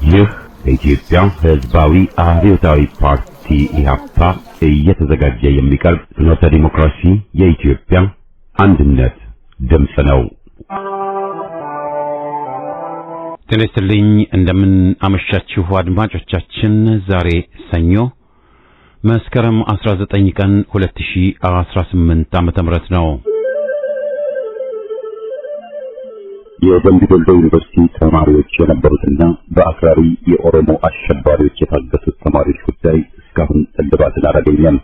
ይህ የኢትዮጵያ ሕዝባዊ አብዮታዊ ፓርቲ ኢህአፓ እየተዘጋጀ የሚቀርብ ፍኖተ ዲሞክራሲ የኢትዮጵያ አንድነት ድምፅ ነው። ተነስተልኝ እንደምን አመሻችሁ አድማጮቻችን። ዛሬ ሰኞ መስከረም 19 ቀን 2018 ዓ.ም ነው። የደምቢ ዶሎ ዩኒቨርሲቲ ተማሪዎች የነበሩትና በአክራሪ የኦሮሞ አሸባሪዎች የታገቱት ተማሪዎች ጉዳይ እስካሁን እልባትን አላገኘም።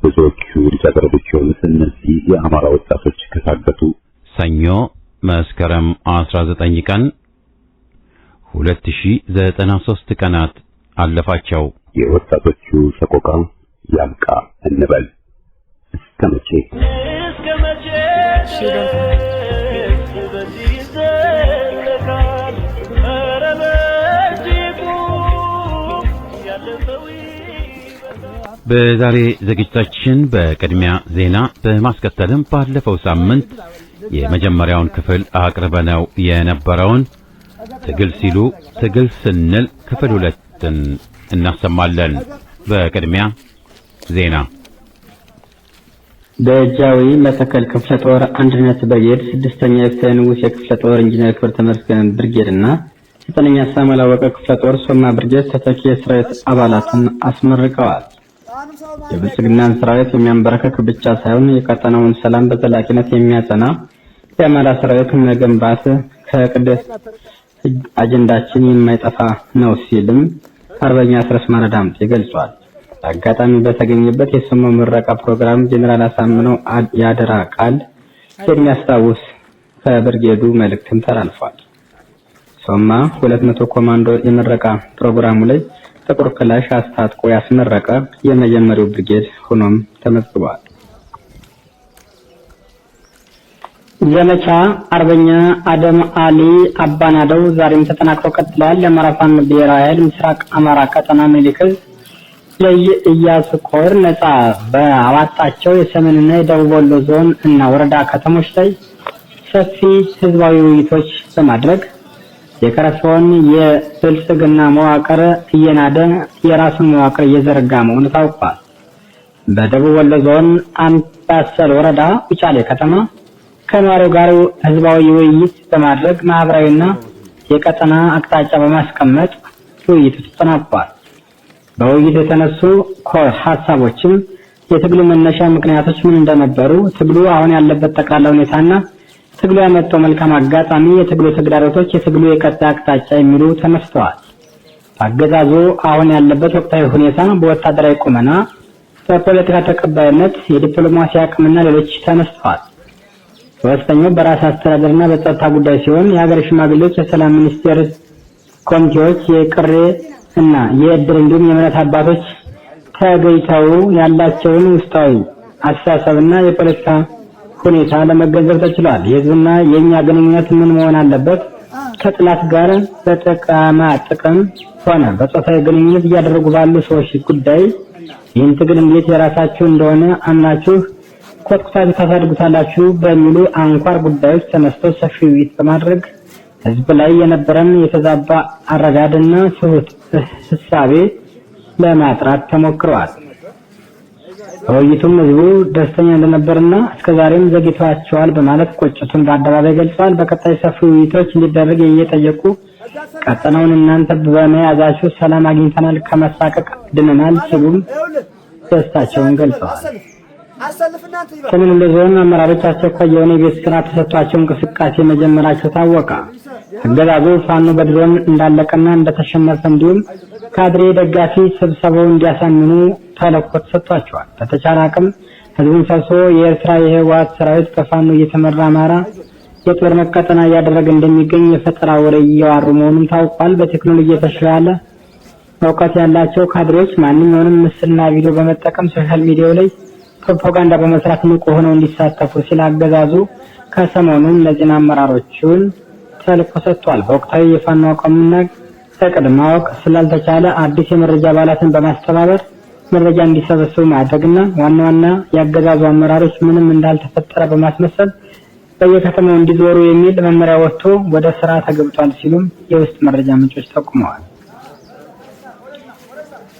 ብዙዎቹ ልጃገረዶች የሆኑት እነዚህ የአማራ ወጣቶች ከታገቱ ሰኞ መስከረም 19 ቀን 2093 ቀናት አለፋቸው። የወጣቶቹ ሰቆቃ ያብቃ እንበል። እስከ መቼ በዛሬ ዝግጅታችን በቅድሚያ ዜና በማስከተልም ባለፈው ሳምንት የመጀመሪያውን ክፍል አቅርበነው የነበረውን ትግል ሲሉ ትግል ስንል ክፍል 2ን እናሰማለን። በቅድሚያ ዜና። በጃዊ መተከል ክፍለ ጦር አንድነት ብርጌድ 6ኛ የፍትሐ ንጉሥ የክፍለ ጦር ኢንጂነር ክብር ተመስገን ብርጌድና 9ኛ ሳሙኤል አወቀ ክፍለ ጦር ሶማ ብርጌድ ተተኪ የሰራዊት አባላትን አስመርቀዋል። የብልጽግናን ሰራዊት የሚያንበረከክ ብቻ ሳይሆን የቀጠናውን ሰላም በዘላቂነት የሚያጸና የአማራ ሰራዊት መገንባት ከቅድስ አጀንዳችን የማይጠፋ ነው ሲልም አርበኛ አስረስ ማረዳም ገልጿል። አጋጣሚ በተገኘበት የሰሞኑ ምረቃ ፕሮግራም ጀነራል አሳምነው ያደራ ቃል የሚያስታውስ ከብርጌዱ መልእክትም ተላልፏል። ሶማ 200 ኮማንዶ የምረቃ ፕሮግራሙ ላይ ጥቁር ክላሽ አስታጥቆ ያስመረቀ የመጀመሪያው ብርጌድ ሆኖም ተመዝግቧል። ዘመቻ አርበኛ አደም አሊ አባናደው ዛሬም ተጠናክሮ ቀጥሏል። የአማራ ፋኖ ብሔራዊ ኃይል ምስራቅ አማራ ቀጠና ምኒልክ ለኢያሱ ኮር ነጻ በአዋጣቸው የሰሜንና የደቡብ ወሎ ዞን እና ወረዳ ከተሞች ላይ ሰፊ ህዝባዊ ውይይቶች በማድረግ የከረፈውን የብልጽግና መዋቅር እየናደ የራሱን መዋቅር እየዘረጋ መሆኑ ታውቋል። በደቡብ ወሎ ዞን አምባሰል ወረዳ ውጫሌ ከተማ ከነዋሪው ጋር ህዝባዊ ውይይት በማድረግ ማህበራዊና የቀጠና አቅጣጫ በማስቀመጥ ውይይቱ ተጠናቋል። በውይይቱ የተነሱ ሀሳቦችም የትግሉ መነሻ ምክንያቶች ምን እንደነበሩ፣ ትግሉ አሁን ያለበት ጠቅላላ ሁኔታና ትግሉ ያመጣው መልካም አጋጣሚ፣ የትግሉ ተግዳሮቶች፣ የትግሉ የቀጣይ አቅጣጫ የሚሉ ተነስተዋል። አገዛዙ አሁን ያለበት ወቅታዊ ሁኔታ፣ በወታደራዊ ቁመና፣ በፖለቲካ ተቀባይነት፣ የዲፕሎማሲ አቅምና ሌሎች ተነስተዋል። ሶስተኛው በራስ አስተዳደርና በጸጥታ ጉዳይ ሲሆን የሀገር ሽማግሌዎች፣ የሰላም ሚኒስቴር ኮሚቴዎች፣ የቅሬ እና የእድር እንዲሁም የእምነት አባቶች ተገኝተው ያላቸውን ውስጣዊ አስተሳሰብና የፖለቲካ ሁኔታ ለመገንዘብ ተችሏል። የህዝብና የኛ ግንኙነት ምን መሆን አለበት? ከጥላት ጋር በጥቅማ ጥቅም ሆነ በጾታዊ ግንኙነት እያደረጉ ባሉ ሰዎች ጉዳይ ይህን ትግል እንዴት የራሳችሁ እንደሆነ አምናችሁ ኮትኩታችሁ ታሳድጉታላችሁ በሚሉ አንኳር ጉዳዮች ተነስተው ሰፊ ውይይት በማድረግ ህዝብ ላይ የነበረን የተዛባ አረዳድና ስሁት ህሳቤ ለማጥራት ተሞክረዋል። በውይይቱም ህዝቡ ደስተኛ እንደነበርና እስከዛሬም ዘግይቷቸዋል በማለት ቁጭቱን በአደባባይ ገልጸዋል። በቀጣይ ሰፊ ውይይቶች እንዲደረግ እየጠየቁ ቀጠናውን እናንተ በመያዛችሁ ሰላም አግኝተናል፣ ከመሳቀቅ ድነናል ሲሉም ደስታቸውን ገልጸዋል። ሰሜን ወሎ ዞን አመራሮች አስቸኳይ የሆነ የቤት ስራ ተሰጥቷቸው እንቅስቃሴ መጀመራቸው ታወቀ። አገዛዙ ፋኖ በድሮን እንዳለቀና እንደተሸነፈ እንዲሁም ካድሬ ደጋፊ ስብሰባው እንዲያሳምኑ ተልዕኮ ተሰጥቷቸዋል። በተቻለ አቅም ህዝቡን ሰብስቦ የኤርትራ የህወሓት ሰራዊት ከፋኖ እየተመራ አማራ የጦር መቀጠና እያደረገ እንደሚገኝ የፈጠራ ወሬ እያዋሩ መሆኑን ታውቋል። በቴክኖሎጂ የተሻለ እውቀት ያላቸው ካድሬዎች ማንኛውንም ምስልና ቪዲዮ በመጠቀም ሶሻል ሚዲያው ላይ ፕሮፓጋንዳ በመስራት ንቁ ሆነው እንዲሳተፉ ሲል አገዛዙ ከሰሞኑ እነዚህን አመራሮቹን ተልዕኮ ሰጥቷል። በወቅታዊ የፋኖ አቋምና እቅድ ማወቅ ስላልተቻለ አዲስ የመረጃ አባላትን በማስተባበር መረጃ እንዲሰበስቡ ማድረግና ዋና ዋና ያገዛዙ አመራሮች ምንም እንዳልተፈጠረ በማስመሰል በየከተማው እንዲዞሩ የሚል መመሪያ ወጥቶ ወደ ስራ ተገብቷል ሲሉም የውስጥ መረጃ ምንጮች ጠቁመዋል።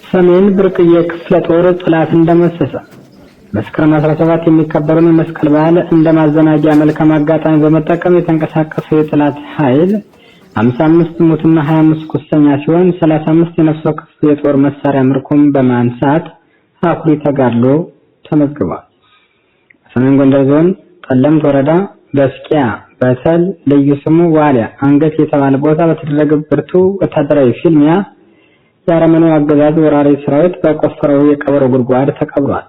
ሰሜን ብርቅዬ ክፍለ ጦር ጠላት እንደመሰሰ መስከረም 17 የሚከበረውን የመስቀል በዓል እንደማዘናጊያ መልካም አጋጣሚ በመጠቀም የተንቀሳቀሰው የጠላት ኃይል 55 ሙትና 25 ቁስለኛ ሲሆን 35 የነፍስ ወከፍ የጦር መሳሪያ ምርኮም በማንሳት አኩሪ ተጋድሎ ተመዝግቧል። ሰሜን ጎንደር ዞን ጠለምት ወረዳ በስቂያ በተል ልዩ ስሙ ዋሊያ አንገት የተባለ ቦታ በተደረገ ብርቱ ወታደራዊ ፍልሚያ የአረመኔው አገዛዝ ወራሪ ሰራዊት በቆፈረው የቀበሮ ጉድጓድ ተቀብሯል።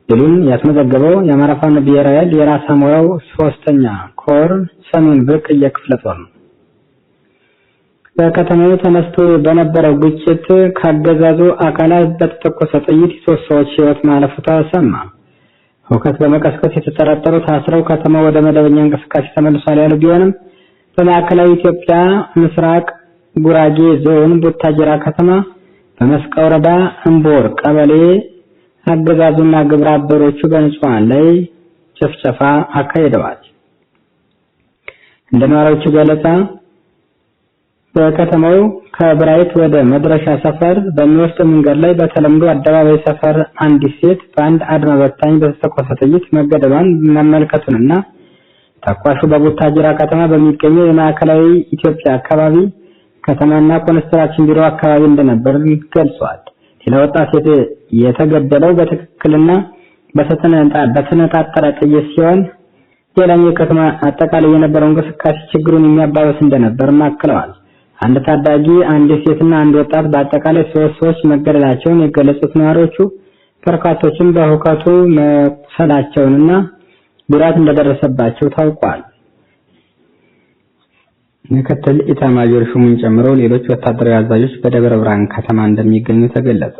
ድሉን ያስመዘገበው የአማራ ፋኖ ብሔራዊ ኃይል የራስ አሞራው 3ኛ ኮር ሰሜን ብርቅዬ ክፍለ ጦር ነው። በከተማው ተነስቶ በነበረው ግጭት ካገዛዙ አካላት በተተኮሰ ጥይት 3 ሰዎች ሕይወት ማለፉ ተሰማ። ሁከት በመቀስቀስ የተጠረጠሩ ታስረው ከተማው ወደ መደበኛ እንቅስቃሴ ተመልሷል ያሉ ቢሆንም በማዕከላዊ ኢትዮጵያ ምስራቅ ጉራጌ ዞን ቡታጅራ ከተማ በመስቃ ወረዳ እምቦር ቀበሌ አገዛዙና ግብረ አበሮቹ በንጹሃን ላይ ጭፍጨፋ አካሂደዋል። እንደ ነዋሪዎቹ ገለጻ በከተማው ከብራይት ወደ መድረሻ ሰፈር በሚወስድ መንገድ ላይ በተለምዶ አደባባይ ሰፈር አንዲት ሴት በአንድ አድማ በታኝ በተተኮሰ ጥይት መገደሏን መመልከቱንና ተኳሹ በቡታጅራ ከተማ በሚገኘው የማዕከላዊ ኢትዮጵያ አካባቢ ከተማና ኮንስትራክሽን ቢሮ አካባቢ እንደነበር ገልጿል። ሌላ ወጣት ሴት የተገደለው በትክክልና በተነጣጠረ ጥይት ሲሆን ሌላኛው ከተማ አጠቃላይ የነበረው እንቅስቃሴ ችግሩን የሚያባብስ እንደነበር አክለዋል። አንድ ታዳጊ፣ አንድ ሴትና አንድ ወጣት በአጠቃላይ 3 ሰዎች መገደላቸውን የገለጹት ነዋሪዎቹ በርካቶችም በሁከቱ መቁሰላቸውንና ጉዳት እንደደረሰባቸው ታውቋል። ምክትል ኢታማዦር ሹሙን ጨምሮ ሌሎች ወታደራዊ አዛዦች በደብረ ብርሃን ከተማ እንደሚገኙ ተገለጸ።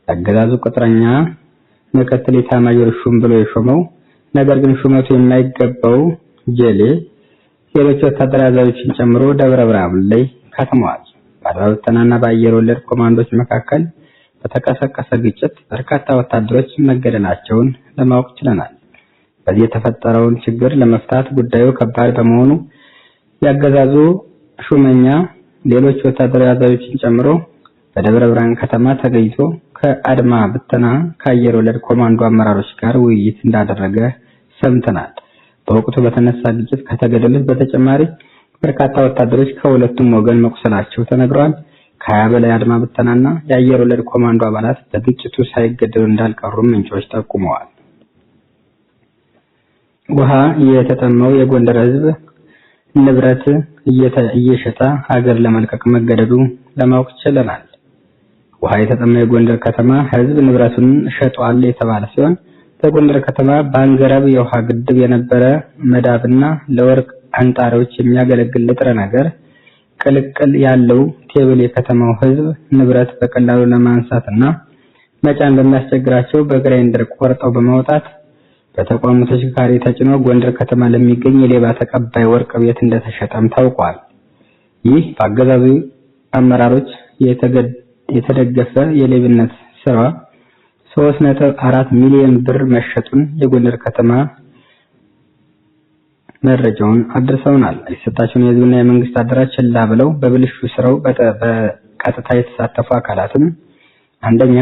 አገዛዙ ቅጥረኛ ምክትል ኢታማዦር ሹም ብሎ የሾመው ነገር ግን ሹመቱ የማይገባው ጀሌ ሌሎች ወታደራዊ አዛዦችን ጨምሮ ደብረ ብርሃን ላይ ከተማዋል። በአድባብተናና በአየር ወለድ ኮማንዶች መካከል በተቀሰቀሰ ግጭት በርካታ ወታደሮች መገደላቸውን ለማወቅ ችለናል። በዚህ የተፈጠረውን ችግር ለመፍታት ጉዳዩ ከባድ በመሆኑ ያገዛዙ ሹመኛ ሌሎች ወታደራዊ አዛዦችን ጨምሮ በደብረ ብርሃን ከተማ ተገኝቶ ከአድማ ብተና ከአየር ወለድ ኮማንዶ አመራሮች ጋር ውይይት እንዳደረገ ሰምተናል። በወቅቱ በተነሳ ግጭት ከተገደሉት በተጨማሪ በርካታ ወታደሮች ከሁለቱም ወገን መቁሰላቸው ተነግሯል። ከ20 በላይ አድማ ብተናና የአየር ወለድ ኮማንዶ አባላት በግጭቱ ሳይገደሉ እንዳልቀሩ ምንጮች ጠቁመዋል። ውሃ የተጠማው የጎንደር ሕዝብ ንብረት እየሸጠ ሀገር ለመልቀቅ መገደዱ ለማወቅ ችለናል። ውሃ የተጠማው የጎንደር ከተማ ሕዝብ ንብረቱን ሸጧል የተባለ ሲሆን በጎንደር ከተማ ባንገረብ የውሃ ግድብ የነበረ መዳብና ለወርቅ አንጣሪዎች የሚያገለግል ንጥረ ነገር ቅልቅል ያለው ቴብል የከተማው ሕዝብ ንብረት በቀላሉ ለማንሳትና መጫን በሚያስቸግራቸው በግራይንደር ቆርጠው በማውጣት በተቋሙ ተሽከርካሪ ተጭኖ ጎንደር ከተማ ለሚገኝ የሌባ ተቀባይ ወርቅ ቤት እንደተሸጠም ታውቋል። ይህ በአገዛዙ አመራሮች የተደገፈ የሌብነት ስራ 3.4 ሚሊዮን ብር መሸጡን የጎንደር ከተማ መረጃውን አድርሰውናል። የተሰጣቸውን የህዝብና የመንግስት አደራጅ ችላ ብለው በብልሹ ስራው በቀጥታ የተሳተፉ አካላትም አንደኛ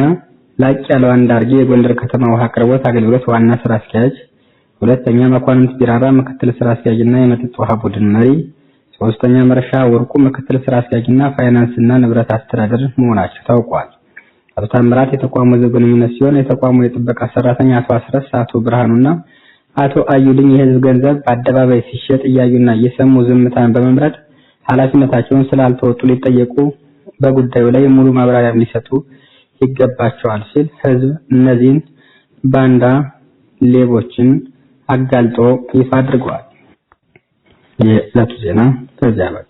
ላቅ ያለው አንዳርጌ የጎንደር ከተማ ውሃ አቅርቦት አገልግሎት ዋና ስራ አስኪያጅ፣ ሁለተኛ መኳንንት ቢራራ ምክትል ስራ አስኪያጅና የመጠጥ ውሃ ቡድን መሪ፣ ሶስተኛ መረሻ ወርቁ ምክትል ስራ አስኪያጅና ፋይናንስና ንብረት አስተዳደር መሆናቸው ታውቋል። አቶ ታምራት የተቋሙ ህዝብ ግንኙነት ሲሆን የተቋሙ የጥበቃ ሰራተኛ አቶ አስረስ፣ አቶ ብርሃኑና አቶ አዩልኝ የህዝብ ገንዘብ በአደባባይ ሲሸጥ እያዩና እየሰሙ ዝምታን በመምረጥ ኃላፊነታቸውን ስላልተወጡ ሊጠየቁ በጉዳዩ ላይ ሙሉ ማብራሪያ ሊሰጡ ይገባቸዋል ሲል ህዝብ እነዚህን ባንዳ ሌቦችን አጋልጦ ይፋ አድርጓል። የዕለቱ ዜና በዚያ በቃ።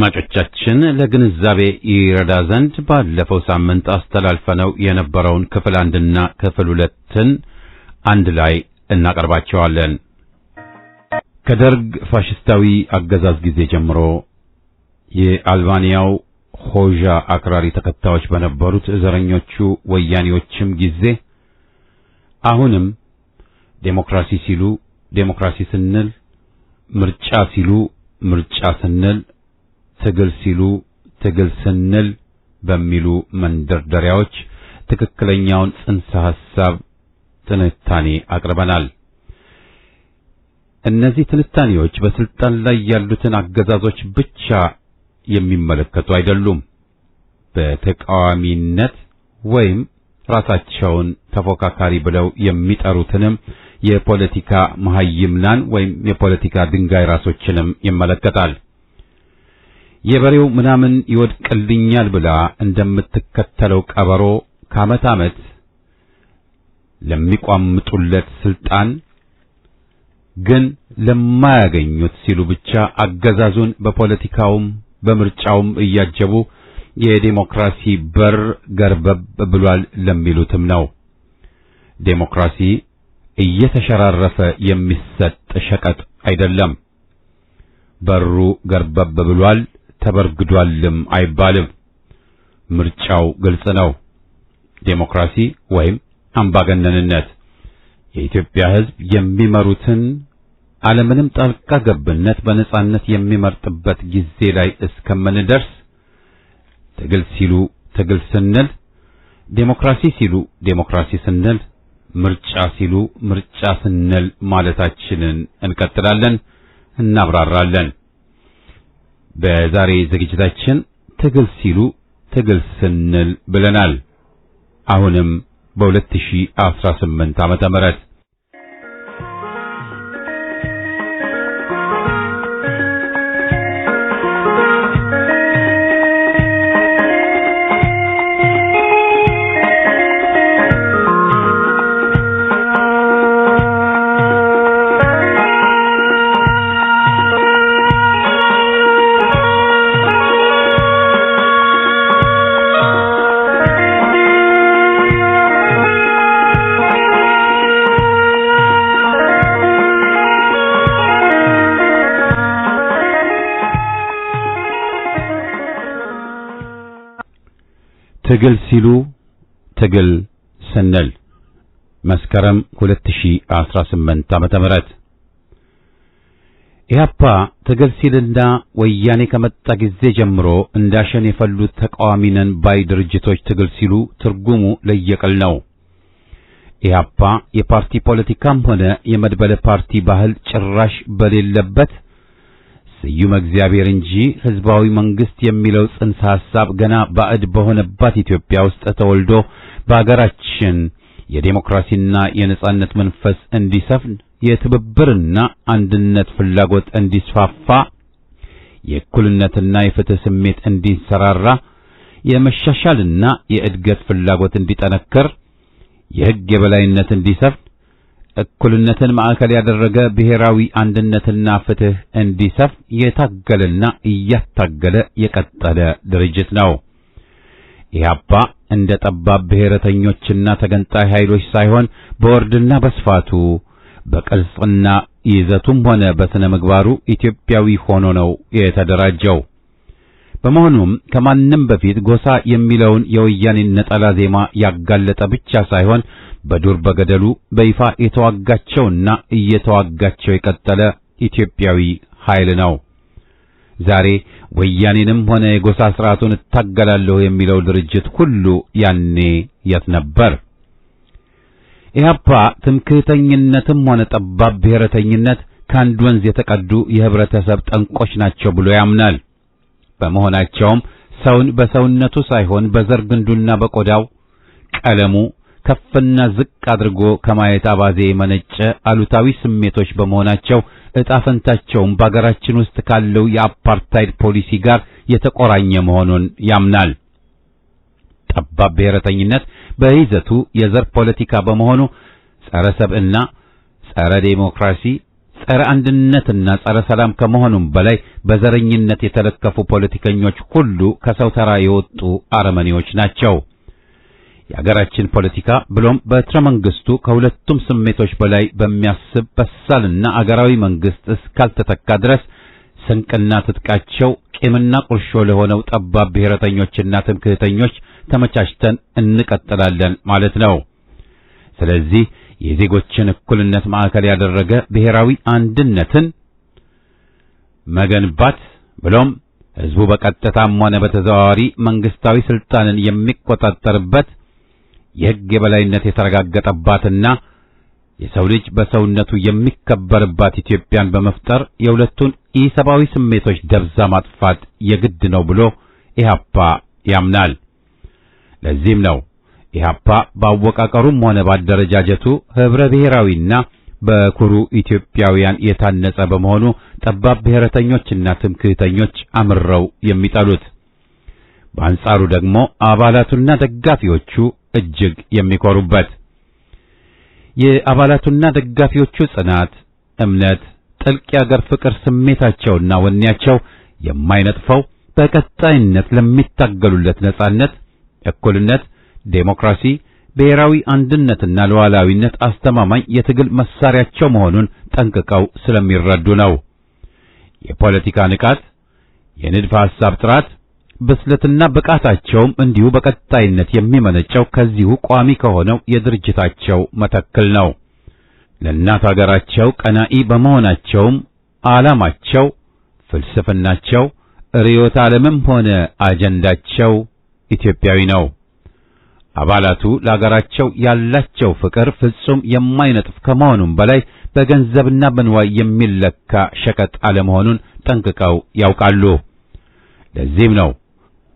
አድማጮቻችን ለግንዛቤ ይረዳ ዘንድ ባለፈው ሳምንት አስተላልፈነው የነበረውን ክፍል 1ና ክፍል 2ን አንድ ላይ እናቀርባቸዋለን። ከደርግ ፋሽስታዊ አገዛዝ ጊዜ ጀምሮ የአልባንያው ሆዣ አክራሪ ተከታዮች በነበሩት ዘረኞቹ ወያኔዎችም ጊዜ አሁንም ዴሞክራሲ ሲሉ ዴሞክራሲ ስንል፣ ምርጫ ሲሉ ምርጫ ስንል፣ ትግል ሲሉ ትግል ስንል በሚሉ መንደርደሪያዎች ትክክለኛውን ጽንሰ ሐሳብ ትንታኔ አቅርበናል። እነዚህ ትንታኔዎች በስልጣን ላይ ያሉትን አገዛዞች ብቻ የሚመለከቱ አይደሉም። በተቃዋሚነት ወይም ራሳቸውን ተፎካካሪ ብለው የሚጠሩትንም የፖለቲካ መሐይምናን ወይም የፖለቲካ ድንጋይ ራሶችንም ይመለከታል። የበሬው ምናምን ይወድቅልኛል ብላ እንደምትከተለው ቀበሮ ከዓመት ዓመት ለሚቋምጡለት ስልጣን ግን ለማያገኙት ሲሉ ብቻ አገዛዙን በፖለቲካውም በምርጫውም እያጀቡ የዴሞክራሲ በር ገርበብ ብሏል ለሚሉትም ነው። ዴሞክራሲ እየተሸራረፈ የሚሰጥ ሸቀጥ አይደለም። በሩ ገርበብ ብሏል ተበርግዷልም አይባልም። ምርጫው ግልጽ ነው። ዴሞክራሲ ወይም አምባገነንነት የኢትዮጵያ ሕዝብ የሚመሩትን ዓለምንም ጣልቃ ገብነት በነጻነት የሚመርጥበት ጊዜ ላይ እስከምንደርስ ትግል ሲሉ ትግል ስንል፣ ዴሞክራሲ ሲሉ ዴሞክራሲ ስንል፣ ምርጫ ሲሉ ምርጫ ስንል ማለታችንን እንቀጥላለን፣ እናብራራለን። በዛሬ ዝግጅታችን ትግል ሲሉ ትግል ስንል ብለናል። አሁንም በ2018 ዓመተ ምህረት ትግል ሲሉ ትግል ስንል መስከረም 2018 ዓመተ ምህረት ኢህአፓ ትግል ሲልና ወያኔ ከመጣ ጊዜ ጀምሮ እንዳሸን የፈሉት ተቃዋሚ ነን ባይ ድርጅቶች ትግል ሲሉ ትርጉሙ ለየቅል ነው። ኢህአፓ የፓርቲ ፖለቲካም ሆነ የመድበለ ፓርቲ ባህል ጭራሽ በሌለበት ስዩም እግዚአብሔር እንጂ ህዝባዊ መንግስት የሚለው ጽንሰ ሐሳብ ገና ባዕድ በሆነባት ኢትዮጵያ ውስጥ ተወልዶ በአገራችን የዴሞክራሲና የነጻነት መንፈስ እንዲሰፍን የትብብርና አንድነት ፍላጎት እንዲስፋፋ የእኩልነትና የፍትህ ስሜት እንዲንሰራራ የመሻሻልና የእድገት ፍላጎት እንዲጠነክር የሕግ የበላይነት እንዲሰፍን እኩልነትን ማዕከል ያደረገ ብሔራዊ አንድነትና ፍትህ እንዲሰፍን የታገለና እያታገለ የቀጠለ ድርጅት ነው። ኢህአፓ እንደ ጠባብ ብሔረተኞችና ተገንጣይ ኃይሎች ሳይሆን በወርድና በስፋቱ በቅርጽና ይዘቱም ሆነ በስነ ምግባሩ ኢትዮጵያዊ ሆኖ ነው የተደራጀው። በመሆኑም ከማንም በፊት ጎሳ የሚለውን የወያኔን ነጠላ ዜማ ያጋለጠ ብቻ ሳይሆን በዱር በገደሉ በይፋ የተዋጋቸውና እየተዋጋቸው የቀጠለ ኢትዮጵያዊ ኃይል ነው። ዛሬ ወያኔንም ሆነ የጎሳ ስርዓቱን እታገላለሁ የሚለው ድርጅት ሁሉ ያኔ የት ነበር? ኢህአፓ ትምክህተኝነትም ሆነ ጠባብ ብሔረተኝነት ከአንድ ወንዝ የተቀዱ የህብረተሰብ ጠንቆች ናቸው ብሎ ያምናል። በመሆናቸውም ሰውን በሰውነቱ ሳይሆን በዘር ግንዱና በቆዳው ቀለሙ ከፍና ዝቅ አድርጎ ከማየት አባዜ የመነጨ አሉታዊ ስሜቶች በመሆናቸው ዕጣ ፈንታቸውም በአገራችን ውስጥ ካለው የአፓርታይድ ፖሊሲ ጋር የተቆራኘ መሆኑን ያምናል። ጠባብ ብሔረተኝነት በይዘቱ የዘር ፖለቲካ በመሆኑ ጸረ ሰብዕና፣ ጸረ ዴሞክራሲ፣ ጸረ አንድነትና ጸረ ሰላም ከመሆኑም በላይ በዘረኝነት የተለከፉ ፖለቲከኞች ሁሉ ከሰው ተራ የወጡ አረመኔዎች ናቸው። የአገራችን ፖለቲካ ብሎም በትረ መንግስቱ ከሁለቱም ስሜቶች በላይ በሚያስብ በሳልና አገራዊ መንግስት እስካልተተካ ድረስ ስንቅና ትጥቃቸው ቂምና ቁርሾ ለሆነው ጠባብ ብሔረተኞችና ትምክህተኞች ተመቻችተን እንቀጥላለን ማለት ነው። ስለዚህ የዜጎችን እኩልነት ማዕከል ያደረገ ብሔራዊ አንድነትን መገንባት ብሎም ህዝቡ በቀጥታም ሆነ በተዘዋዋሪ መንግስታዊ ስልጣንን የሚቆጣጠርበት የህግ የበላይነት የተረጋገጠባትና የሰው ልጅ በሰውነቱ የሚከበርባት ኢትዮጵያን በመፍጠር የሁለቱን ኢሰብአዊ ስሜቶች ደብዛ ማጥፋት የግድ ነው ብሎ ኢህአፓ ያምናል። ለዚህም ነው ኢህአፓ በአወቃቀሩም ሆነ በአደረጃጀቱ ህብረ ብሔራዊና በኩሩ ኢትዮጵያውያን የታነጸ በመሆኑ ጠባብ ብሔረተኞችና ትምክህተኞች አምረው የሚጠሉት። በአንጻሩ ደግሞ አባላቱና ደጋፊዎቹ እጅግ የሚኮሩበት። የአባላቱና ደጋፊዎቹ ጽናት፣ እምነት፣ ጥልቅ የአገር ፍቅር ስሜታቸውና ወኔያቸው የማይነጥፈው በቀጣይነት ለሚታገሉለት ነጻነት፣ እኩልነት፣ ዴሞክራሲ፣ ብሔራዊ አንድነትና ሉዓላዊነት አስተማማኝ የትግል መሳሪያቸው መሆኑን ጠንቅቀው ስለሚረዱ ነው። የፖለቲካ ንቃት፣ የንድፈ ሐሳብ ጥራት፣ ብስለትና ብቃታቸውም እንዲሁ በቀጣይነት የሚመነጨው ከዚሁ ቋሚ ከሆነው የድርጅታቸው መተክል ነው። ለእናት ሀገራቸው ቀናኢ በመሆናቸውም ዓላማቸው፣ ፍልስፍናቸው፣ ርዕዮተ ዓለምም ሆነ አጀንዳቸው ኢትዮጵያዊ ነው። አባላቱ ለሀገራቸው ያላቸው ፍቅር ፍጹም የማይነጥፍ ከመሆኑም በላይ በገንዘብና በንዋይ የሚለካ ሸቀጥ አለመሆኑን ጠንቅቀው ያውቃሉ። ለዚህም ነው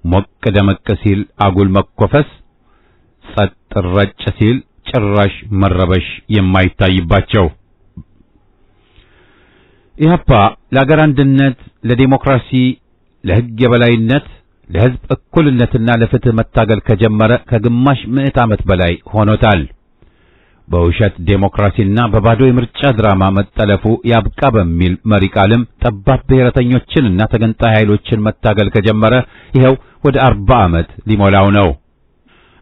ሞቅ ደመቅ ሲል አጉል መኮፈስ፣ ጸጥ ረጭ ሲል ጭራሽ መረበሽ የማይታይባቸው። ኢህአፓ ለአገር አንድነት፣ ለዲሞክራሲ፣ ለሕግ የበላይነት፣ ለሕዝብ እኩልነትና ለፍትህ መታገል ከጀመረ ከግማሽ ምዕት ዓመት በላይ ሆኖታል። በውሸት ዴሞክራሲና በባዶ የምርጫ ድራማ መጠለፉ ያብቃ በሚል መሪ ቃልም ጠባብ ብሔረተኞችንና ተገንጣይ ኃይሎችን መታገል ከጀመረ ይኸው ወደ 40 ዓመት ሊሞላው ነው።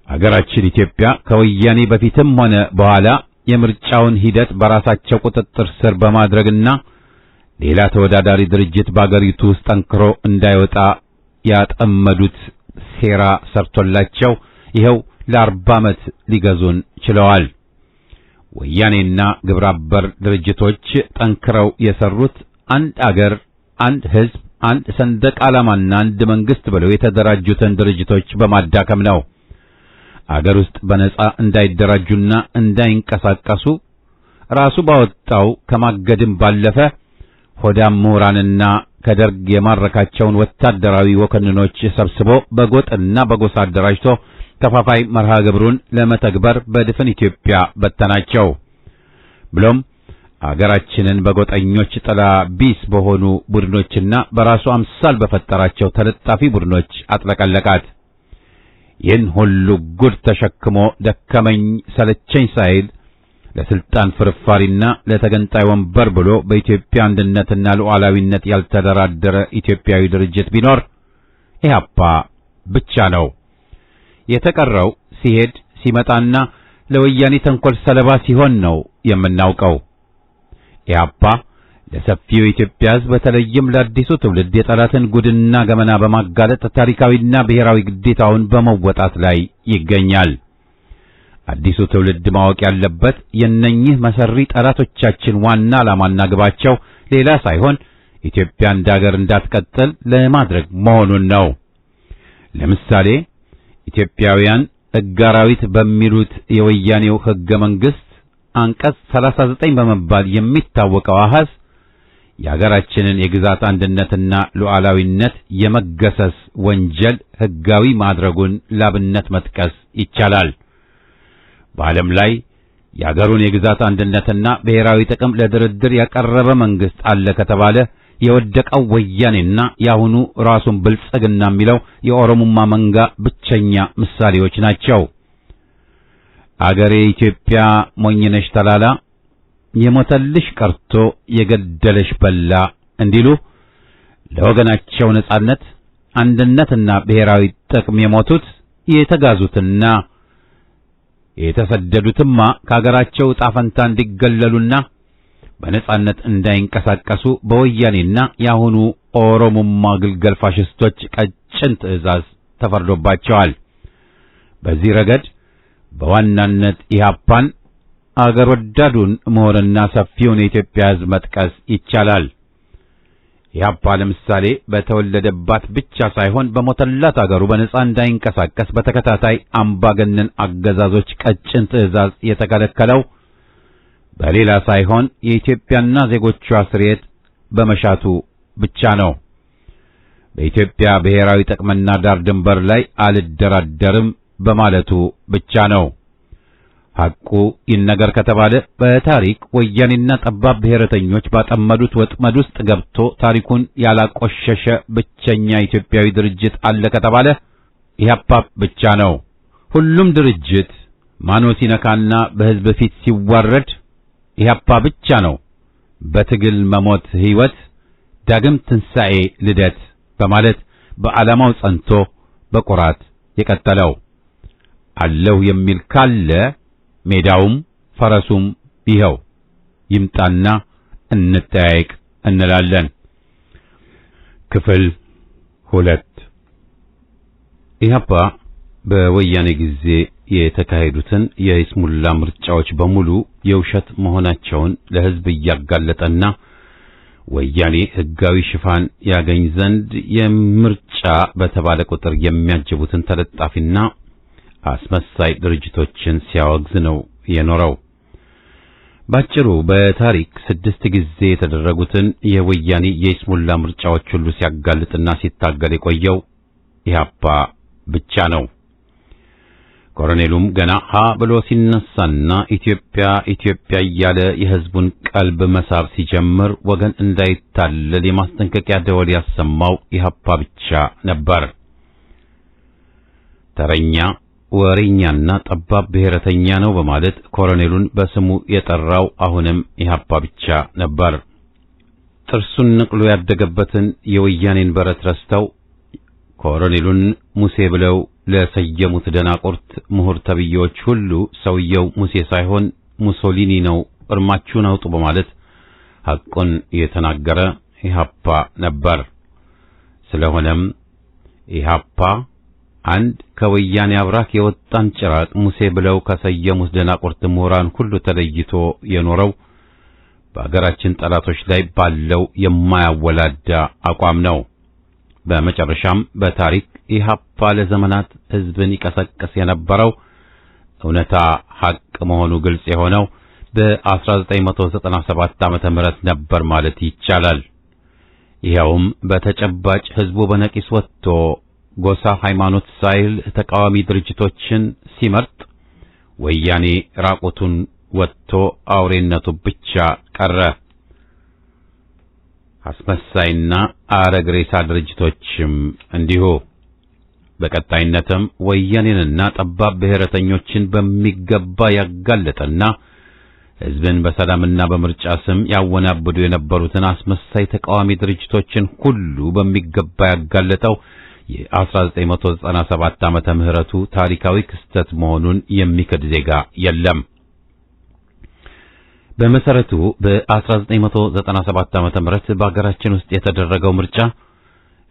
አገራችን ኢትዮጵያ ከወያኔ በፊትም ሆነ በኋላ የምርጫውን ሂደት በራሳቸው ቁጥጥር ስር በማድረግና ሌላ ተወዳዳሪ ድርጅት በአገሪቱ ውስጥ ጠንክሮ እንዳይወጣ ያጠመዱት ሴራ ሰርቶላቸው ይኸው ለ40 ዓመት ሊገዙን ችለዋል። ወያኔና ግብረ አበር ድርጅቶች ጠንክረው የሰሩት አንድ አገር፣ አንድ ሕዝብ፣ አንድ ሰንደቅ ዓላማና አንድ መንግስት ብለው የተደራጁትን ድርጅቶች በማዳከም ነው። አገር ውስጥ በነጻ እንዳይደራጁና እንዳይንቀሳቀሱ ራሱ ባወጣው ከማገድም ባለፈ ሆዳም ምሁራንና ከደርግ የማረካቸውን ወታደራዊ ወከንኖች ሰብስቦ በጎጥና በጎሳ አደራጅቶ ከፋፋይ መርሃ ግብሩን ለመተግበር በድፍን ኢትዮጵያ በተናቸው። ብሎም አገራችንን በጎጠኞች ጥላ ቢስ በሆኑ ቡድኖችና በራሱ አምሳል በፈጠራቸው ተለጣፊ ቡድኖች አጥለቀለቃት። ይህን ሁሉ ጉድ ተሸክሞ ደከመኝ ሰለቸኝ ሳይል ለስልጣን ፍርፋሪና ለተገንጣይ ወንበር ብሎ በኢትዮጵያ አንድነትና ሉዓላዊነት ያልተደራደረ ኢትዮጵያዊ ድርጅት ቢኖር ኢህአፓ ብቻ ነው። የተቀረው ሲሄድ ሲመጣና ለወያኔ ተንኮል ሰለባ ሲሆን ነው የምናውቀው። ኢህአፓ ለሰፊው የኢትዮጵያ ሕዝብ በተለይም ለአዲሱ ትውልድ የጠላትን ጉድና ገመና በማጋለጥ ታሪካዊና ብሔራዊ ግዴታውን በመወጣት ላይ ይገኛል። አዲሱ ትውልድ ማወቅ ያለበት የነኚህ መሰሪ ጠላቶቻችን ዋና ዓላማና ግባቸው ሌላ ሳይሆን ኢትዮጵያ እንደ ሀገር እንዳትቀጥል ለማድረግ መሆኑን ነው። ለምሳሌ ኢትዮጵያውያን ሕገ አራዊት በሚሉት የወያኔው ሕገ መንግሥት አንቀጽ 39 በመባል የሚታወቀው አሐዝ የሀገራችንን የግዛት አንድነትና ሉዓላዊነት የመገሰስ ወንጀል ሕጋዊ ማድረጉን ላብነት መጥቀስ ይቻላል። በዓለም ላይ የአገሩን የግዛት አንድነትና ብሔራዊ ጥቅም ለድርድር ያቀረበ መንግስት አለ ከተባለ የወደቀው ወያኔና ያሁኑ ራሱን ብልጽግና የሚለው የኦሮሞማ መንጋ ብቸኛ ምሳሌዎች ናቸው። አገሬ ኢትዮጵያ ሞኝነሽ ተላላ የሞተልሽ ቀርቶ የገደለሽ በላ እንዲሉ ለወገናቸው ነጻነት፣ አንድነትና ብሔራዊ ጥቅም የሞቱት የተጋዙትና የተሰደዱትማ ከአገራቸው ዕጣ ፈንታ እንዲገለሉና በነጻነት እንዳይንቀሳቀሱ በወያኔና የአሁኑ ኦሮሞማ ግልገል ፋሽስቶች ቀጭን ትዕዛዝ ተፈርዶባቸዋል። በዚህ ረገድ በዋናነት ኢህአፓን፣ አገር ወዳዱን ምሁርና ሰፊውን የኢትዮጵያ ሕዝብ መጥቀስ ይቻላል። ኢህአፓ ለምሳሌ በተወለደባት ብቻ ሳይሆን በሞተላት አገሩ በነጻ እንዳይንቀሳቀስ በተከታታይ አምባገነን አገዛዞች ቀጭን ትዕዛዝ የተከለከለው በሌላ ሳይሆን የኢትዮጵያና ዜጎቿ ስርየት በመሻቱ ብቻ ነው። በኢትዮጵያ ብሔራዊ ጥቅምና ዳር ድንበር ላይ አልደራደርም በማለቱ ብቻ ነው። ሐቁ ይነገር ከተባለ በታሪክ ወያኔና ጠባብ ብሔረተኞች ባጠመዱት ወጥመድ ውስጥ ገብቶ ታሪኩን ያላቆሸሸ ብቸኛ ኢትዮጵያዊ ድርጅት አለ ከተባለ ኢህአፓ ብቻ ነው። ሁሉም ድርጅት ማኖ ሲነካና በሕዝብ ፊት ሲዋረድ ኢህአፓ ብቻ ነው በትግል መሞት ሕይወት፣ ዳግም ትንሣኤ፣ ልደት በማለት በዓላማው ጸንቶ በቁራት የቀጠለው። አለው የሚል ካለ ሜዳውም ፈረሱም ይኸው ይምጣና እንጠያይቅ እንላለን። ክፍል 2 ኢህአፓ በወያኔ ጊዜ የተካሄዱትን የይስሙላ ምርጫዎች በሙሉ የውሸት መሆናቸውን ለሕዝብ እያጋለጠና ወያኔ ሕጋዊ ሽፋን ያገኝ ዘንድ የምርጫ በተባለ ቁጥር የሚያጅቡትን ተለጣፊና አስመሳይ ድርጅቶችን ሲያወግዝ ነው የኖረው። ባጭሩ በታሪክ 6 ጊዜ የተደረጉትን የወያኔ የይስሙላ ምርጫዎች ሁሉ ሲያጋልጥና ሲታገል የቆየው ኢህአፓ ብቻ ነው። ኮሎኔሉም ገና ሀ ብሎ ሲነሳና ኢትዮጵያ ኢትዮጵያ እያለ የሕዝቡን ቀልብ መሳብ ሲጀምር ወገን እንዳይታለል የማስጠንቀቂያ ደወል ያሰማው ኢህአፓ ብቻ ነበር። ተረኛ ወሬኛና ጠባብ ብሔረተኛ ነው በማለት ኮሎኔሉን በስሙ የጠራው አሁንም ኢህአፓ ብቻ ነበር። ጥርሱን ነቅሎ ያደገበትን የወያኔን በረት ረስተው ኮሎኔሉን ሙሴ ብለው ለሰየሙት ደናቁርት ምሁር ተብዬዎች ሁሉ ሰውየው ሙሴ ሳይሆን ሙሶሊኒ ነው፣ እርማችሁን አውጡ በማለት ሐቁን የተናገረ ኢህአፓ ነበር። ስለሆነም ኢህአፓ አንድ ከወያኔ አብራክ የወጣን ጭራቅ ሙሴ ብለው ከሰየሙት ደናቁርት ምሁራን ሁሉ ተለይቶ የኖረው በአገራችን ጠላቶች ላይ ባለው የማያወላዳ አቋም ነው። በመጨረሻም በታሪክ ኢህአፓ ለዘመናት ሕዝብን ይቀሰቅስ የነበረው እውነታ ሐቅ መሆኑ ግልጽ የሆነው በ1997 ዓመተ ምህረት ነበር ማለት ይቻላል። ይኸውም በተጨባጭ ሕዝቡ በነቂስ ወጥቶ ጎሳ፣ ሃይማኖት ሳይል ተቃዋሚ ድርጅቶችን ሲመርጥ ወያኔ ራቁቱን ወጥቶ አውሬነቱ ብቻ ቀረ። አስመሳይና አረግሬሳ ድርጅቶችም እንዲሁ። በቀጣይነትም ወያኔንና ጠባብ ብሔረተኞችን በሚገባ ያጋለጠና ሕዝብን በሰላምና በምርጫ ስም ያወናብዱ የነበሩትን አስመሳይ ተቃዋሚ ድርጅቶችን ሁሉ በሚገባ ያጋለጠው የ1997 ዓመተ ምህረቱ ታሪካዊ ክስተት መሆኑን የሚክድ ዜጋ የለም። በመሰረቱ በ1997 ዓመተ ምህረት በአገራችን ውስጥ የተደረገው ምርጫ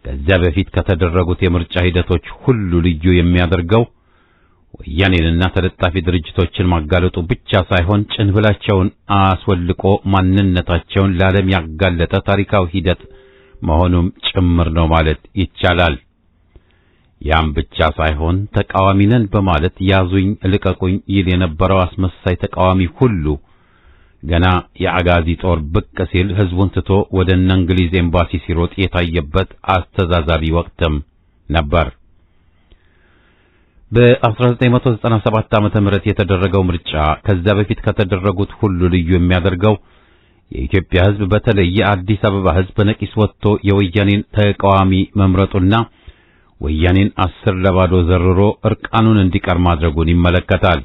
ከዚያ በፊት ከተደረጉት የምርጫ ሂደቶች ሁሉ ልዩ የሚያደርገው ወያኔንና ተለጣፊ ድርጅቶችን ማጋለጡ ብቻ ሳይሆን ጭንብላቸውን አስወልቆ ማንነታቸውን ለዓለም ያጋለጠ ታሪካዊ ሂደት መሆኑም ጭምር ነው ማለት ይቻላል። ያም ብቻ ሳይሆን ተቃዋሚ ነን በማለት ያዙኝ ልቀቁኝ ይል የነበረው አስመሳይ ተቃዋሚ ሁሉ ገና የአጋዚ ጦር ብቅ ሲል ሕዝቡን ትቶ ወደ እንግሊዝ ኤምባሲ ሲሮጥ የታየበት አስተዛዛቢ ወቅትም ነበር። በ1997 ዓመተ ምህረት የተደረገው ምርጫ ከዚያ በፊት ከተደረጉት ሁሉ ልዩ የሚያደርገው የኢትዮጵያ ሕዝብ በተለይ የአዲስ አበባ ሕዝብ ነቂስ ወጥቶ የወያኔን ተቃዋሚ መምረጡና ወያኔን 10-0 ዘርሮ እርቃኑን እንዲቀር ማድረጉን ይመለከታል።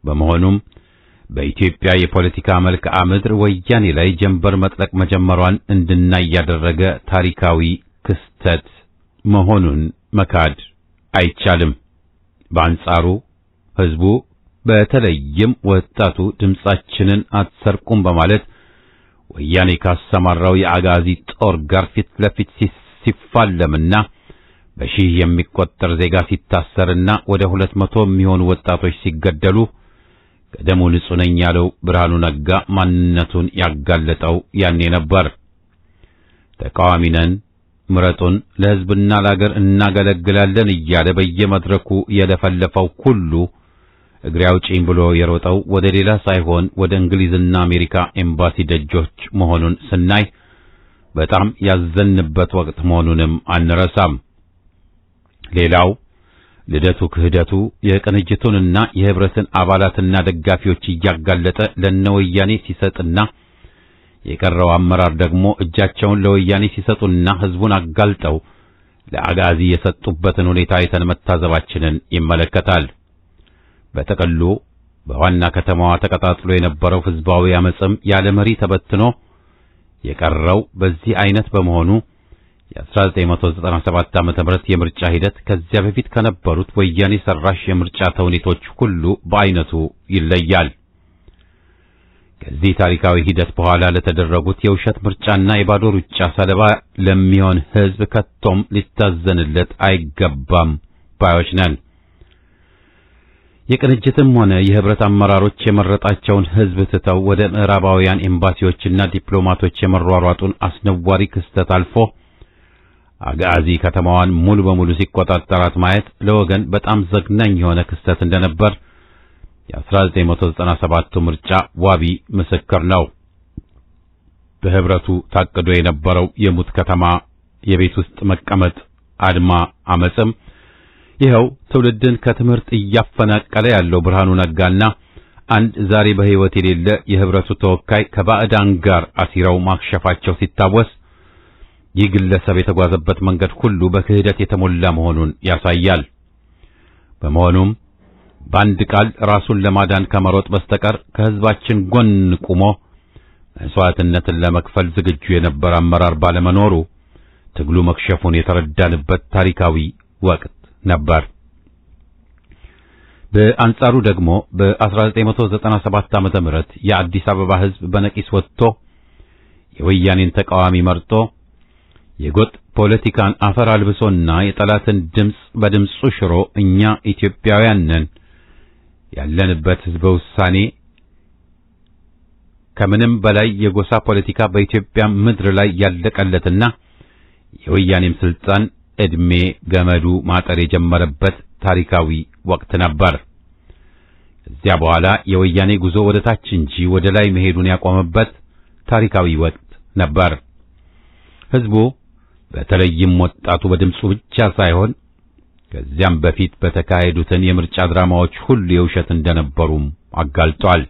በመሆኑም በኢትዮጵያ የፖለቲካ መልክዓ ምድር ወያኔ ላይ ጀንበር መጥለቅ መጀመሯን እንድናይ ያደረገ ታሪካዊ ክስተት መሆኑን መካድ አይቻልም። በአንጻሩ ህዝቡ በተለይም ወጣቱ ድምጻችንን አትሰርቁም በማለት ወያኔ ካሰማራው የአጋዚ ጦር ጋር ፊት ለፊት ሲፋለምና በሺህ የሚቆጠር ዜጋ ሲታሰርና ወደ 200 የሚሆኑ ወጣቶች ሲገደሉ ከደሙ ንጹህ ነኝ ያለው ብርሃኑ ነጋ ማንነቱን ያጋለጠው ያኔ ነበር። ተቃዋሚ ነን፣ ምረጡን፣ ለህዝብና ለሀገር እናገለግላለን እያለ በየመድረኩ የለፈለፈው ሁሉ እግሬ አውጪኝ ብሎ የሮጠው ወደ ሌላ ሳይሆን ወደ እንግሊዝና አሜሪካ ኤምባሲ ደጆች መሆኑን ስናይ በጣም ያዘንበት ወቅት መሆኑንም አንረሳም። ሌላው ልደቱ ክህደቱ የቅንጅቱንና የህብረትን አባላትና ደጋፊዎች እያጋለጠ ለነወያኔ ሲሰጥና የቀረው አመራር ደግሞ እጃቸውን ለወያኔ ሲሰጡና ህዝቡን አጋልጠው ለአጋዚ የሰጡበትን ሁኔታ አይተን መታዘባችንን ይመለከታል። በተቀሉ በዋና ከተማዋ ተቀጣጥሎ የነበረው ህዝባዊ አመጽም ያለ መሪ ተበትኖ የቀረው በዚህ አይነት በመሆኑ የ1997 ዓ.ም የምርጫ ሂደት ከዚያ በፊት ከነበሩት ወያኔ ሰራሽ የምርጫ ተውኔቶች ሁሉ በአይነቱ ይለያል። ከዚህ ታሪካዊ ሂደት በኋላ ለተደረጉት የውሸት ምርጫና የባዶ ሩጫ ሰለባ ለሚሆን ህዝብ ከቶም ሊታዘንለት አይገባም ባዮች ነን። የቅንጅትም ሆነ የህብረት አመራሮች የመረጣቸውን ህዝብ ትተው ወደ ምዕራባውያን ኤምባሲዎችና ዲፕሎማቶች የመሯሯጡን አስነዋሪ ክስተት አልፎ አጋዚ ከተማዋን ሙሉ በሙሉ ሲቆጣጠራት ማየት ለወገን በጣም ዘግናኝ የሆነ ክስተት እንደነበር የ1997 ምርጫ ዋቢ ምስክር ነው። በህብረቱ ታቅዶ የነበረው የሙት ከተማ የቤት ውስጥ መቀመጥ አድማ አመጽም ይኸው ትውልድን ከትምህርት እያፈናቀለ ያለው ብርሃኑ ነጋና አንድ ዛሬ በህይወት የሌለ የህብረቱ ተወካይ ከባዕዳን ጋር አሲረው ማክሸፋቸው ሲታወስ ይህ ግለሰብ የተጓዘበት መንገድ ሁሉ በክህደት የተሞላ መሆኑን ያሳያል። በመሆኑም በአንድ ቃል ራሱን ለማዳን ከመሮጥ በስተቀር ከህዝባችን ጎን ቆሞ መስዋዕትነትን ለመክፈል ዝግጁ የነበረ አመራር ባለመኖሩ ትግሉ መክሸፉን የተረዳንበት ታሪካዊ ወቅት ነበር። በአንጻሩ ደግሞ በ1997 ዓመተ ምህረት የአዲስ አበባ ህዝብ በነቂስ ወጥቶ የወያኔን ተቃዋሚ መርጦ የጎጥ ፖለቲካን አፈር አልብሶና የጠላትን ድምጽ በድምጹ ሽሮ እኛ ኢትዮጵያውያን ነን ያለንበት ህዝበ ውሳኔ ከምንም በላይ የጎሳ ፖለቲካ በኢትዮጵያ ምድር ላይ ያለቀለትና የወያኔም ስልጣን እድሜ ገመዱ ማጠር የጀመረበት ታሪካዊ ወቅት ነበር። እዚያ በኋላ የወያኔ ጉዞ ወደ ታች እንጂ ወደ ላይ መሄዱን ያቆመበት ታሪካዊ ወቅት ነበር። ህዝቡ በተለይም ወጣቱ በድምጹ ብቻ ሳይሆን ከዚያም በፊት በተካሄዱትን የምርጫ ድራማዎች ሁሉ የውሸት እንደነበሩም አጋልጧል።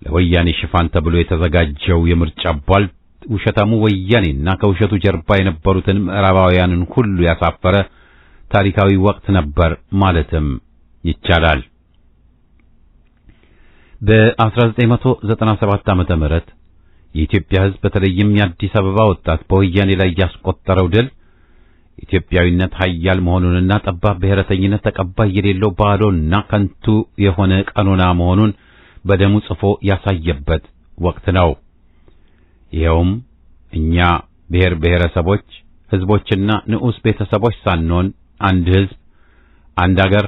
ለወያኔ ሽፋን ተብሎ የተዘጋጀው የምርጫ ቧልት ውሸታሙ ወያኔና ከውሸቱ ጀርባ የነበሩትን ምዕራባውያንን ሁሉ ያሳፈረ ታሪካዊ ወቅት ነበር ማለትም ይቻላል። በ1997 ዓመተ ምህረት የኢትዮጵያ ህዝብ በተለይም የአዲስ አበባ ወጣት በወያኔ ላይ ያስቆጠረው ድል ኢትዮጵያዊነት ኃያል መሆኑንና ጠባብ ብሔረተኝነት ተቀባይ የሌለው ባዶና ከንቱ የሆነ ቀኖና መሆኑን በደሙ ጽፎ ያሳየበት ወቅት ነው። ይኸውም እኛ ብሔር ብሔረሰቦች ህዝቦችና ንዑስ ቤተሰቦች ሳንሆን አንድ ህዝብ፣ አንድ አገር፣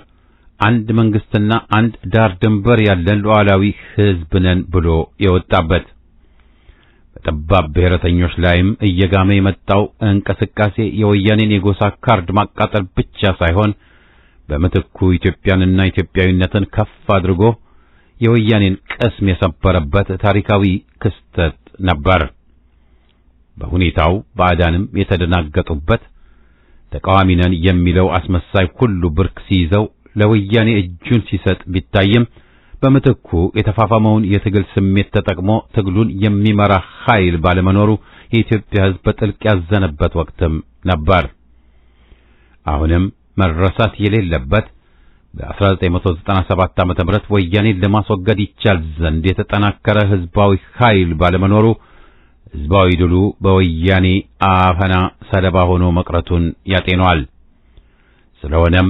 አንድ መንግስትና አንድ ዳር ድንበር ያለን ሉዓላዊ ህዝብ ነን ብሎ የወጣበት በጠባብ ብሔረተኞች ላይም እየጋመ የመጣው እንቅስቃሴ የወያኔን የጎሳ ካርድ ማቃጠል ብቻ ሳይሆን በምትኩ ኢትዮጵያንና ኢትዮጵያዊነትን ከፍ አድርጎ የወያኔን ቅስም የሰበረበት ታሪካዊ ክስተት ነበር። በሁኔታው ባዕዳንም የተደናገጡበት ተቃዋሚ ነን የሚለው አስመሳይ ሁሉ ብርክ ሲይዘው ለወያኔ እጁን ሲሰጥ ቢታይም በምትኩ የተፋፋመውን የትግል ስሜት ተጠቅሞ ትግሉን የሚመራ ኃይል ባለመኖሩ የኢትዮጵያ ህዝብ በጥልቅ ያዘነበት ወቅትም ነበር። አሁንም መረሳት የሌለበት በ1997 ዓ.ም ወያኔን ለማስወገድ ይቻል ዘንድ የተጠናከረ ህዝባዊ ኃይል ባለመኖሩ ህዝባዊ ድሉ በወያኔ አፈና ሰለባ ሆኖ መቅረቱን ያጤነዋል። ስለሆነም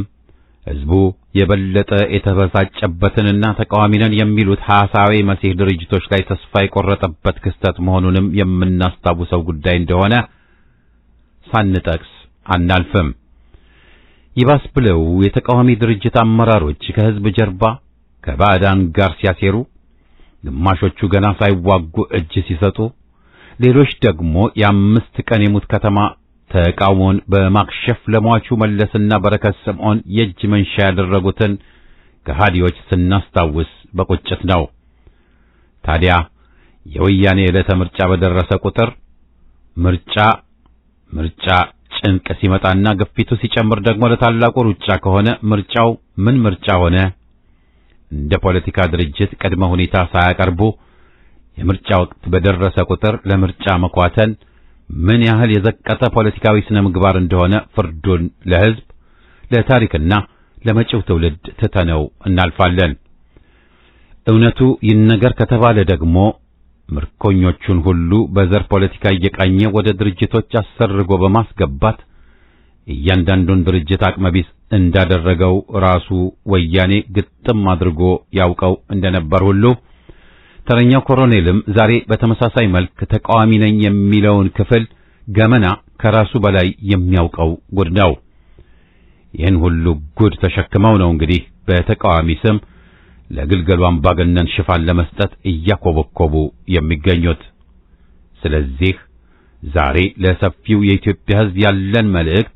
ህዝቡ የበለጠ የተበሳጨበትንና ተቃዋሚ ነን የሚሉት ሐሳዊ መሲህ ድርጅቶች ላይ ተስፋ የቆረጠበት ክስተት መሆኑንም የምናስታውሰው ጉዳይ እንደሆነ ሳንጠቅስ አናልፍም። ይባስ ብለው የተቃዋሚ ድርጅት አመራሮች ከህዝብ ጀርባ ከባዕዳን ጋር ሲያሴሩ፣ ግማሾቹ ገና ሳይዋጉ እጅ ሲሰጡ፣ ሌሎች ደግሞ የ5 ቀን የሙት ከተማ ተቃውሞን በማክሸፍ ለሟቹ መለስና በረከት ስምዖን የእጅ መንሻ ያደረጉትን ከሃዲዎች ስናስታውስ በቁጭት ነው። ታዲያ የወያኔ ዕለተ ምርጫ በደረሰ ቁጥር ምርጫ ጭንቅ ሲመጣና ግፊቱ ሲጨምር ደግሞ ለታላቁ ሩጫ ከሆነ ምርጫው ምን ምርጫ ሆነ? እንደ ፖለቲካ ድርጅት ቅድመ ሁኔታ ሳያቀርቡ የምርጫ ወቅት በደረሰ ቁጥር ለምርጫ መኳተን ምን ያህል የዘቀጠ ፖለቲካዊ ስነ ምግባር እንደሆነ ፍርዱን ለህዝብ፣ ለታሪክና ለመጪው ትውልድ ትተነው እናልፋለን። እውነቱ ይነገር ከተባለ ደግሞ ምርኮኞቹን ሁሉ በዘር ፖለቲካ እየቃኘ ወደ ድርጅቶች አሰርጎ በማስገባት እያንዳንዱን ድርጅት አቅመቢስ እንዳደረገው ራሱ ወያኔ ግጥም አድርጎ ያውቀው እንደነበር ሁሉ ተረኛው ኮሎኔልም ዛሬ በተመሳሳይ መልክ ተቃዋሚ ነኝ የሚለውን ክፍል ገመና ከራሱ በላይ የሚያውቀው ጉድ ነው። ይህን ሁሉ ጉድ ተሸክመው ነው እንግዲህ በተቃዋሚ ስም ለግልገሉ አምባገነን ሽፋን ለመስጠት እያኮበኮቡ የሚገኙት። ስለዚህ ዛሬ ለሰፊው የኢትዮጵያ ሕዝብ ያለን መልእክት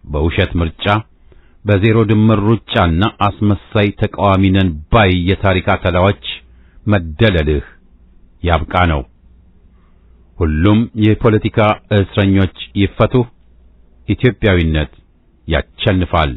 በውሸት ምርጫ፣ በዜሮ ድምር ሩጫና አስመሳይ ተቃዋሚ ነን ባይ የታሪክ አተላዎች መደለልህ ያብቃ ነው። ሁሉም የፖለቲካ እስረኞች ይፈቱ። ኢትዮጵያዊነት ያቸንፋል።